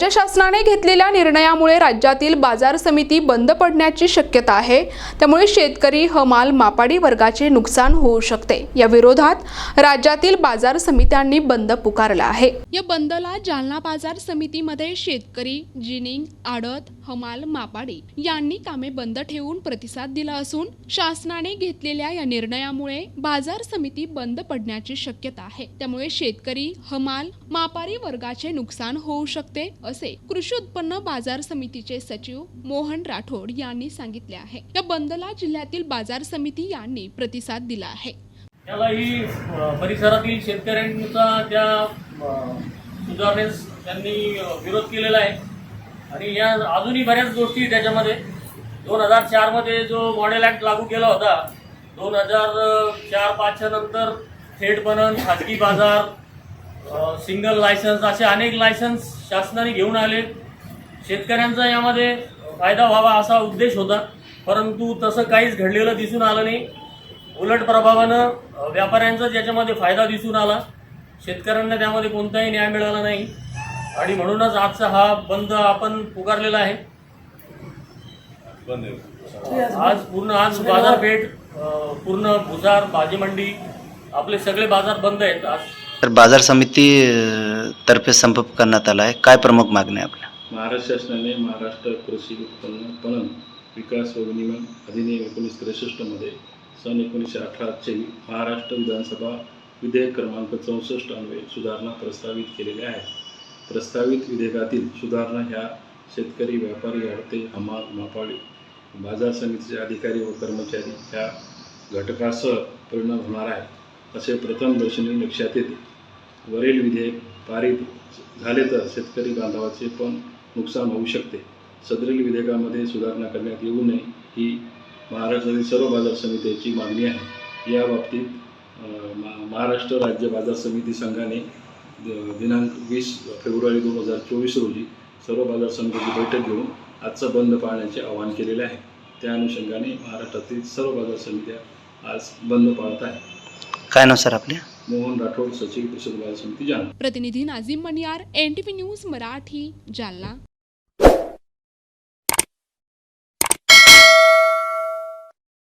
राज्य शासनाने घेतलेल्या निर्णयामुळे राज्यातील बाजार समिती बंद पडण्याची शक्यता आहे। त्यामुळे शेतकरी, हमाल, मापाडी वर्गाचे नुकसान होऊ शकते। या विरोधात राज्यातील बाजार समित्यांनी बंद पुकारला आहे। या बंदला जालना बाजार समितीमध्ये शेतकरी, जिनिंग, आडत, हमाल, मापाडी यांनी कामे बंद ठेवून प्रतिसाद दिला असून शासनाने घेतलेल्या या निर्णयामुळे बाजार समिती बंद पडण्याची शक्यता आहे। त्यामुळे शेतकरी, हमाल, मापाडी वर्गाचे नुकसान होऊ शकते असे कृषी उत्पन्न बाजार समितीचे सचिव मोहन राठोड यांनी सांगितले आहे। या बंदला जिल्ह्यातील बाजार समिती यांनी प्रतिसाद दिला आहे। यालाही परिसरातील शेतकऱ्यांचा त्या सुधारणेस त्यांनी विरोध केलेला आहे आणि या अजूनही बऱ्याच गोष्टी त्याच्यामध्ये 2004 मध्ये जो मॉडेल ऍक्ट लागू केला होता, 2004-5 नंतर थेट बनन, खाजगी बाजार, सिंगल लायसन्स असे अनेक लायसन्स शासनाने घेऊन आले। शेतकऱ्यांचा यामध्ये फायदा व्हावा असा उद्देश होता, परंतु तसं काहीच घडलेलं दिसून आलं नाही। उलट प्रभावानं व्यापाऱ्यांचा याच्यामध्ये फायदा दिसून आला, शेतकऱ्यांना त्यामध्ये कोणताही न्याय मिळाला नाही आणि म्हणूनच आजचा हा बंद आपण पुकारलेला आहे। आज बाजारपेठ पूर्ण भुसार, भाजी मंडी आपले सगळे बाजार बंद आहेत। आज तर बाजार समिती तर्फे संप करण्यात आला आहे। काय प्रमुख मागण्या आपल्या? महाराष्ट्र शासनाने महाराष्ट्र कृषी उत्पन्न पणन विकास व विनिमय अधिनियम 1963 मध्ये सन 1918 महाराष्ट्र विधानसभा विधेयक क्रमांक 64 अन्वये सुधारणा प्रस्तावित केलेल्या आहेत। प्रस्तावित विधेयकातील सुधारणा ह्या शेतकरी, व्यापारी, आडते, हमाल, मापाडी, बाजार समितीचे अधिकारी व कर्मचारी ह्या घटकासह परिणाम होणार आहे असे प्रथमदर्शनी लक्षात येते। वरील विधेयक पारित झाले तर शेतकरी बांधवाचे पण नुकसान होऊ शकते। सदरील विधेयकामध्ये सुधारणा करण्यात येऊ नये ही महाराष्ट्रातील सर्व बाजार समित्यांची मागणी आहे। या बाबतीत महाराष्ट्र राज्य बाजार समिती संघाने दिनांक 20 फेब्रुवारी 2024 रोजी सर्व बाजार समितीची बैठक घेऊन आजचा बंद पाळण्याचे आवाहन केलेले आहे। त्या अनुषंगाने महाराष्ट्रातील सर्व बाजार समित्या आज बंद पाळत आहेत। काय नाव सर आपले? मोहन राठोड, सचिव कृषी बाजार समिती जालना। प्रतिनिधी नाझीम मनियार, NTV न्यूज मराठी, जालना।